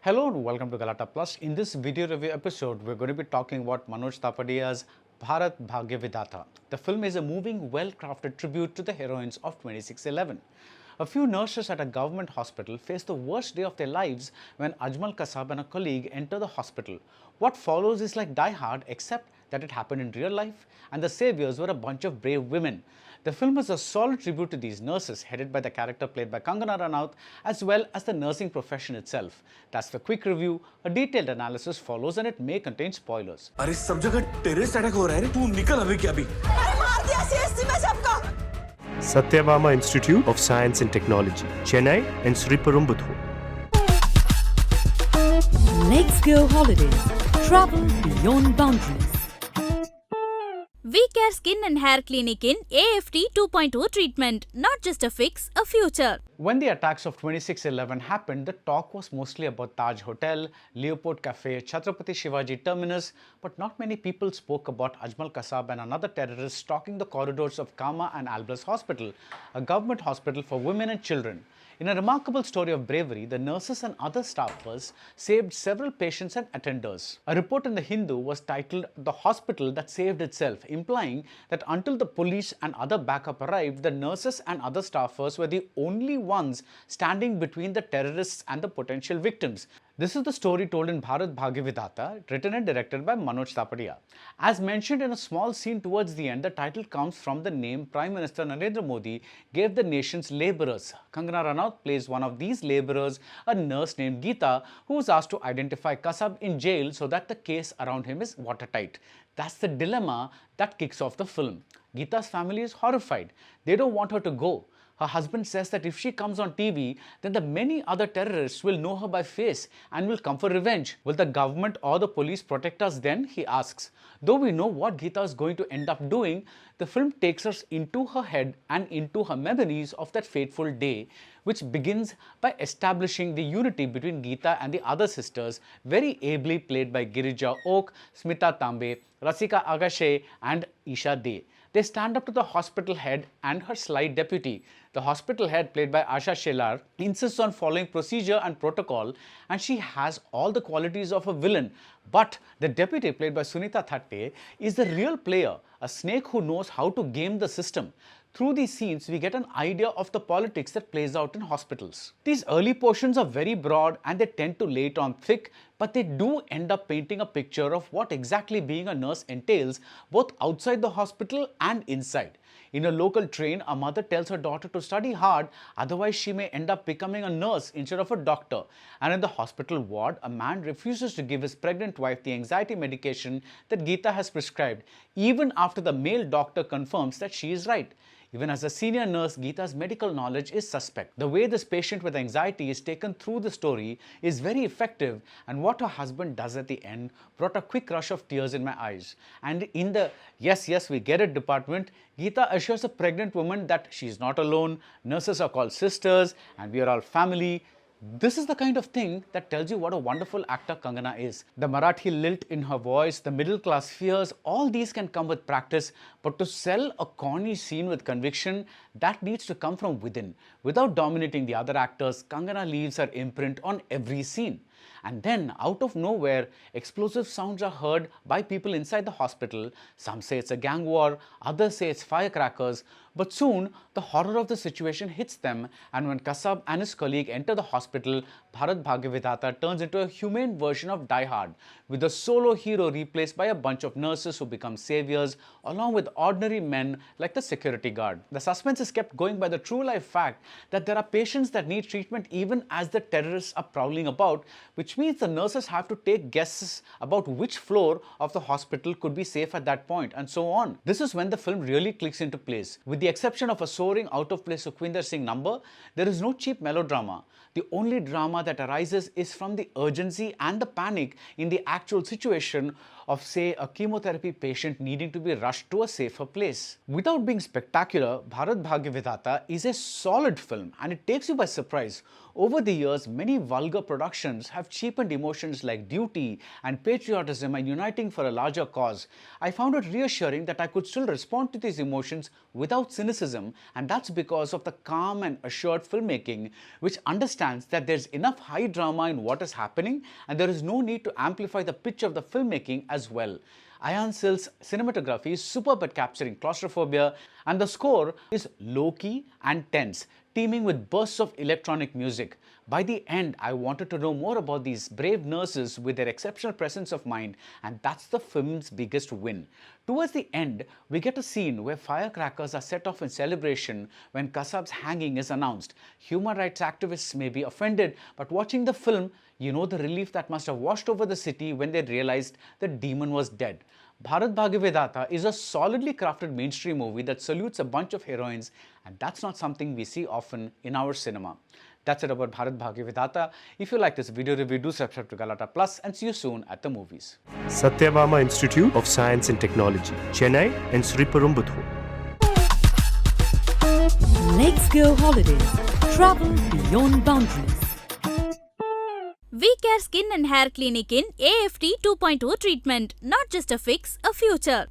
Hello and welcome to Galatta Plus. In this video review episode, we're going to be talking about Manoj Tapadia's Bharat Bhhagya Viddhaata. The film is a moving, well-crafted tribute to the heroines of 2611. A few nurses at a government hospital face the worst day of their lives when Ajmal Kasab and a colleague enter the hospital. What follows is like Die Hard, except that it happened in real life and the saviors were a bunch of brave women. The film is a solid tribute to these nurses, headed by the character played by Kangana, as well as the nursing profession itself. That's the quick review. A detailed analysis follows and it may contain spoilers. अरे सब जगह terrorist attack हो रहा है रे, तू निकल अभी क्या भी। अरे मार दिया सीएससी में सबका। Satyabama Institute of Science and Technology, Chennai and Sriperumbudur. Let's go holidays. Travel beyond boundaries. We Care Skin and Hair Clinic in AFT 2.0 treatment, not just a fix, a future. When the attacks of 2611 happened, the talk was mostly about Taj Hotel, Leopold Cafe, Chhatrapati Shivaji Terminus, but not many people spoke about Ajmal Kasab and another terrorist stalking the corridors of Kama and Alblas Hospital, a government hospital for women and children. In a remarkable story of bravery, the nurses and other staffers saved several patients and attenders. A report in the Hindu was titled "The Hospital That Saved Itself," implying that until the police and other backup arrived, the nurses and other staffers were the only ones standing between the terrorists and the potential victims. This is the story told in Bharat Bhhagya Viddhaata, written and directed by Manoj Tapadia. As mentioned in a small scene towards the end, the title comes from the name Prime Minister Narendra Modi gave the nation's labourers. Kangana plays one of these labourers, a nurse named Geeta, who was asked to identify Kasab in jail so that the case around him is watertight. That's the dilemma that kicks off the film. Geeta's family is horrified. They don't want her to go. Her husband says that if she comes on TV, then the many other terrorists will know her by face and will come for revenge. Will the government or the police protect us then? He asks. Though we know what Geeta is going to end up doing, the film takes us into her head and into her memories of that fateful day, which begins by establishing the unity between Geeta and the other sisters, very ably played by Girija Oak, Smita Tambe, Rasika Agashe and Isha De. They stand up to the hospital head and her sly deputy. The hospital head, played by Asha Shelar, insists on following procedure and protocol, and she has all the qualities of a villain. But the deputy, played by Sunita Thatte, is the real player, a snake who knows how to game the system. Through these scenes, we get an idea of the politics that plays out in hospitals. These early portions are very broad and they tend to lay it on thick, but they do end up painting a picture of what exactly being a nurse entails, both outside the hospital and inside. In a local train, a mother tells her daughter to study hard, otherwise she may end up becoming a nurse instead of a doctor. And in the hospital ward, a man refuses to give his pregnant wife the anxiety medication that Geeta has prescribed, even after the male doctor confirms that she is right. Even as a senior nurse, Geeta's medical knowledge is suspect. The way this patient with anxiety is taken through the story is very effective, and what her husband does at the end brought a quick rush of tears in my eyes. And in the "yes, yes, we get it" department, Geeta assures a pregnant woman that she is not alone, nurses are called sisters, and we are all family. This is the kind of thing that tells you what a wonderful actor Kangana is. The Marathi lilt in her voice, the middle class fears, all these can come with practice, but to sell a corny scene with conviction, that needs to come from within. Without dominating the other actors, Kangana leaves her imprint on every scene. And then, out of nowhere, explosive sounds are heard by people inside the hospital. Some say it's a gang war, others say it's firecrackers. But soon, the horror of the situation hits them, and when Kasab and his colleague enter the hospital, Bharat Bhhagya Viddhaata turns into a humane version of Die Hard, with the solo hero replaced by a bunch of nurses who become saviors, along with ordinary men like the security guard. The suspense is kept going by the true-life fact that there are patients that need treatment even as the terrorists are prowling about, which means the nurses have to take guesses about which floor of the hospital could be safe at that point, and so on. This is when the film really clicks into place. With the exception of a soaring out-of-place Sukhwinder Singh number, there is no cheap melodrama. The only drama that arises is from the urgency and the panic in the actual situation of, say, a chemotherapy patient needing to be rushed to a safer place. Without being spectacular, Bharat Bhhagya Viddhaata is a solid film and it takes you by surprise. Over the years, many vulgar productions have cheapened emotions like duty and patriotism and uniting for a larger cause. I found it reassuring that I could still respond to these emotions without cynicism, and that's because of the calm and assured filmmaking, which understands that there's enough high drama in what is happening and there is no need to amplify the pitch of the filmmaking as well. Ayan Sil's cinematography is superb at capturing claustrophobia, and the score is low-key and tense, teeming with bursts of electronic music. By the end, I wanted to know more about these brave nurses with their exceptional presence of mind, and that's the film's biggest win. Towards the end, we get a scene where firecrackers are set off in celebration when Kasab's hanging is announced. Human rights activists may be offended, but watching the film, you know the relief that must have washed over the city when they realized the demon was dead. Bharat Bhhagya Viddhaata is a solidly crafted mainstream movie that salutes a bunch of heroines, and that's not something we see often in our cinema. That's it about Bharat Bhhagya Viddhaata. If you like this video review, do subscribe to Galatta Plus and see you soon at the movies. Satyabama Institute of Science and Technology, Chennai and Sriperumbudur. Let's go holidays. Travel beyond boundaries. We Care Skin and Hair Clinic in AFT 2.0 treatment, not just a fix, a future.